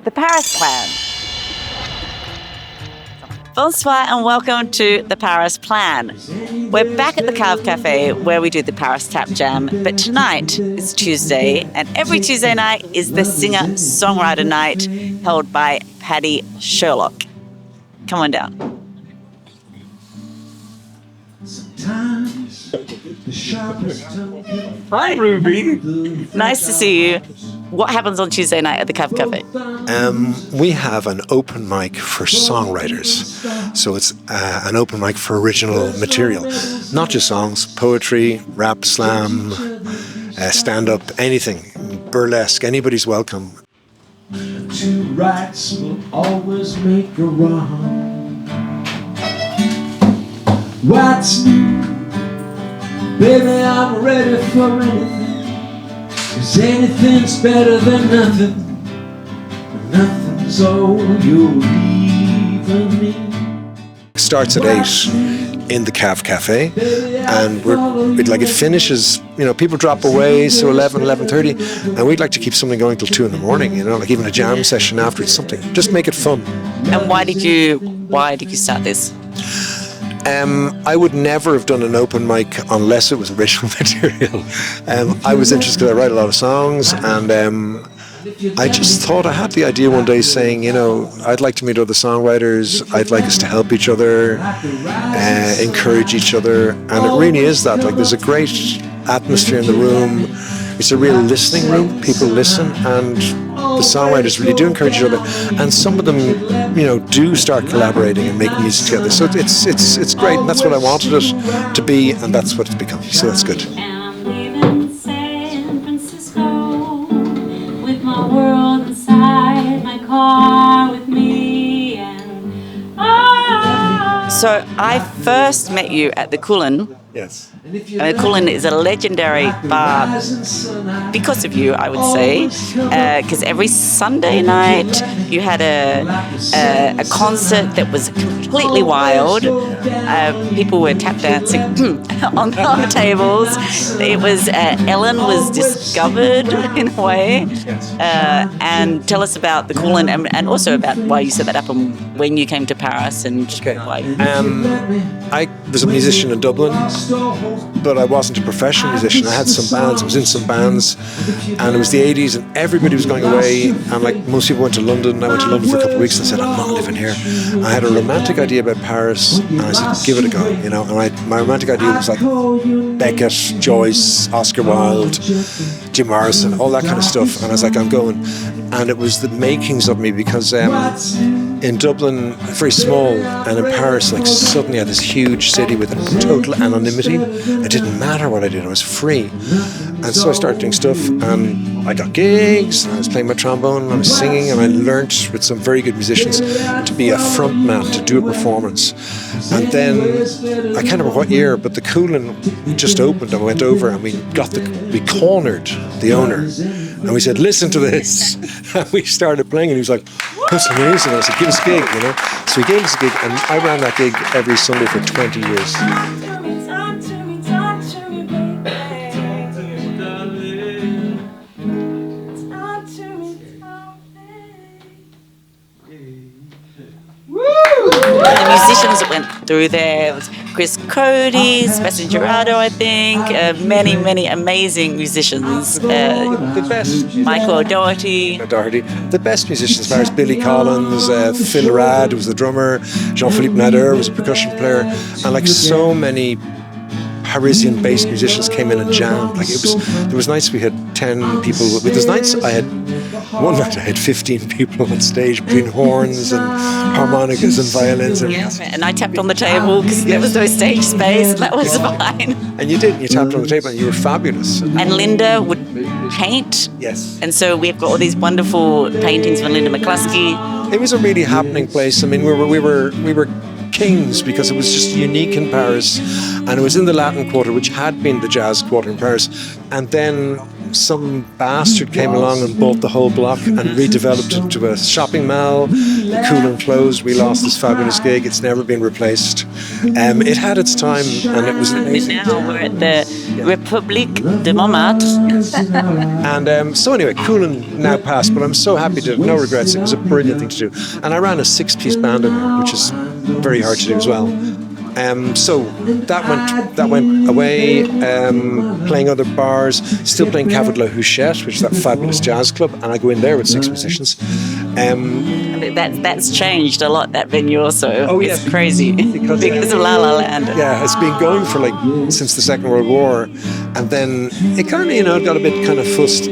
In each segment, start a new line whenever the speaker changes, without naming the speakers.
The Paris Plan. Bonsoir and welcome to The Paris Plan. We're back at the Cave Café where we do the Paris Tap Jam, but tonight is Tuesday, and every Tuesday night is the singer-songwriter night held by Paddy Sherlock. Come on down.
Hi, Ruby.
Nice to see you. What happens on Tuesday night at the Cave Café?
We have an open mic for songwriters. So it's an open mic for original material. Not just songs, poetry, rap, slam, stand-up, anything. Burlesque, anybody's welcome.
Two rights will always make a wrong. What's new? Baby, I'm ready for anything. 'Cause anything's better than nothing. But nothing's all you'll even need.
Starts at 8 in the Cave Café, and it finishes, people drop away, so 11:30, and we'd like to keep something going till 2 in the morning, like even a jam session after it's something. Just make it fun.
And why did you start this?
I would never have done an open mic unless it was original material. I was interested because I write a lot of songs, and I just thought I had the idea one day saying, I'd like to meet other songwriters, I'd like us to help each other, encourage each other, and it really is that. There's a great atmosphere in the room. It's a real listening room. People listen, and the songwriters really do encourage each other, and some of them, do start collaborating and making music together. So it's great, and that's what I wanted it to be, and that's what it's become. So that's good.
I'm leaving San Francisco with my world inside my car with me, and
So I first met you at the Coolin.
Yes.
Coolin is a legendary bar because of you, I would say, because every Sunday night you had a concert that was completely wild. People were tap dancing on the tables. It was Ellen was discovered in a way. And tell us about the Coolin and also about why you set that up and when you came to Paris and why.
I was a musician in Dublin, but I wasn't a professional musician. I had some bands, I was in some bands, and it was the 80s and everybody was going away, and like most people went to London. I went to London for a couple of weeks and I said, I'm not living here. I had a romantic idea about Paris, and I said, give it a go, and my romantic idea was like Beckett, Joyce, Oscar Wilde, Jim Morrison, all that kind of stuff, and I was like, I'm going. And it was the makings of me, because in Dublin, very small, and in Paris, suddenly I had this huge city with total anonymity. It didn't matter what I did, I was free. And so I started doing stuff, and I got gigs, and I was playing my trombone, and I was singing, and I learnt with some very good musicians to be a frontman, to do a performance. And then, I can't remember what year, but the Coolin just opened, and we went over, and we cornered the owner, and we said, listen to this. And we started playing, and he was like, that's amazing. I said, give us a gig, So he gave us a gig, and I ran that gig every Sunday for 20 years.
The musicians that went through there was Chris Cody, Sebastian Gerardo, I think, many amazing musicians.
The best.
Michael O'Doherty.
The best musicians, as far as Billy Collins, Phil Rad, who was the drummer, Jean-Philippe Nader was a percussion player, and so many Parisian-based musicians came in and jammed. There was nights we had 10 people. There's nights one night I had 15 people on stage between horns and harmonicas and violins.
And I tapped on the table because there was no stage space, and that was fine.
And you did. You tapped on the table, and you were fabulous.
And Linda would paint.
Yes.
And so we've got all these wonderful paintings from Linda McCluskey.
It was a really happening place. I mean, we were kings because it was just unique in Paris, and it was in the Latin Quarter, which had been the jazz quarter in Paris, and then some bastard came along and bought the whole block and redeveloped it into a shopping mall. The Coolin closed. We lost this fabulous gig. It's never been replaced. It had its time, and it was amazing.
Now we're at the République de Montmartre.
And so anyway, Coolin now passed, but I'm so happy to, no regrets. It was a brilliant thing to do. And I ran a 6-piece band in it, which is very hard to do as well. So that went away, playing other bars, still playing Cave Huchette, which is that fabulous jazz club, and I go in there with 6 musicians.
That's changed a lot, that venue also.
Oh, yeah.
It's crazy because of La La Land.
Yeah, it's been going for since the Second World War, and then it kind of got a bit kind of fussed,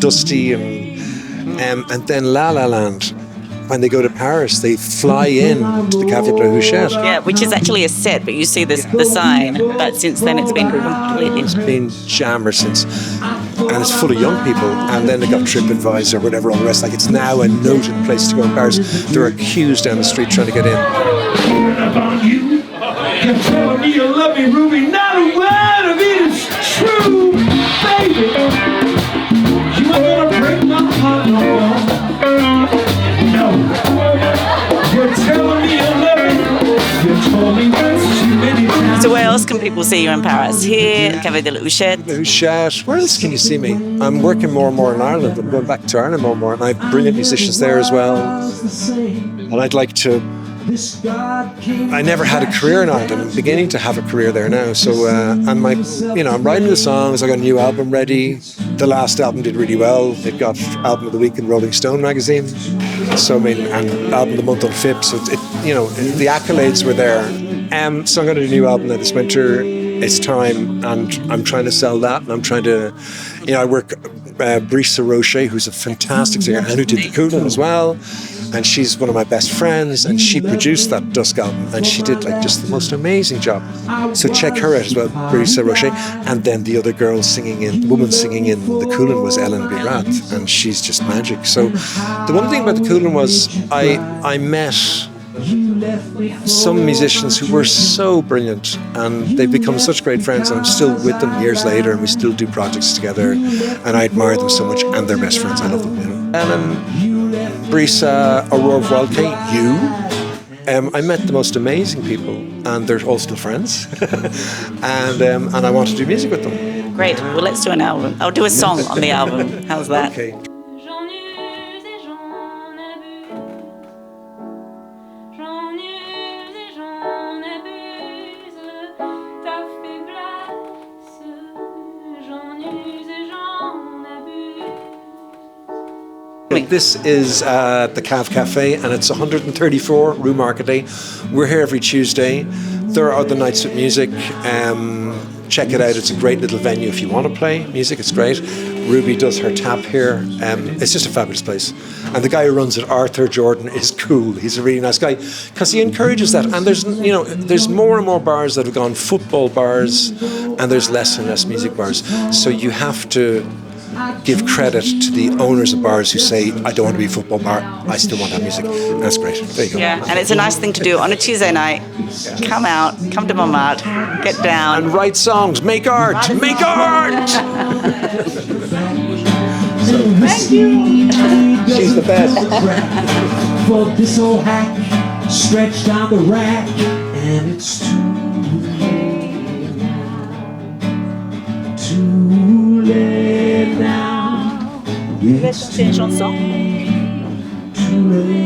dusty, and then La La Land. When they go to Paris, they fly in to the Cave Huchette.
Yeah, which is actually a set, but you see the sign. But since then, it's been completely...
It's been jammer since. And it's full of young people. And then they got TripAdvisor, whatever, all the rest. It's now a noted place to go in Paris. There are queues down the street trying to get in.
About you, you're telling me you love me, Ruby. Not a word of it is true, baby. You ain't gonna break my heart no more. No, you're telling me you love me. You told me once too many times.
So where else can people see you in Paris? Here, caveaudelahuchette.
Huchette. Where else can you see me? I'm working more and more in Ireland. I'm going back to Ireland more and more, and I have brilliant musicians there as well. And I'd like to. I never had a career in Ireland. I'm beginning to have a career there now. So, and I'm writing the songs. I got a new album ready. The last album did really well. It got Album of the Week in Rolling Stone magazine. So, and Album of the Month on FIP. So, the accolades were there. So I'm going to do a new album this winter. It's time, and I'm trying to sell that. And I'm trying to, I work Brisa Roche, who's a fantastic singer, and who did the Coolin as well. And she's one of my best friends, and she produced that Dusk album, and she did just the most amazing job. So check her out as well, Brisa Roche. And then the other girl the woman singing in the Coolin was Ellen Birat, and she's just magic. So the one thing about the Coolin was I met some musicians who were so brilliant, and they've become such great friends, and I'm still with them years later, and we still do projects together, and I admire them so much, and they're best friends. I love them. Ellen, Brisa, Aurora Vuelke, you. I met the most amazing people, and they're all still friends, and I want to do music with them.
Great. Well, let's do an album. I'll do a song on the album. How's that?
Okay. This is the Cave Café, and it's 134 Rue Marcadet. We're here every Tuesday. There are other nights with music. Check it out. It's a great little venue if you want to play music. It's great. Ruby does her tap here. It's just a fabulous place. And the guy who runs it, Arthur Jordan, is cool. He's a really nice guy because he encourages that. And there's more and more bars that have gone football bars, and there's less and less music bars. So you have to give credit to the owners of bars who say, I don't want to be a football bar, I still want to have music. And that's great. There you go.
Yeah, and it's a nice thing to do on a Tuesday night. Come to Montmartre, get down.
And write songs, make art, make art!
Thank you.
She's the best.
For this old hack stretched down the rack, and it's too late now.
Tu veux chanter une chanson?
Too late.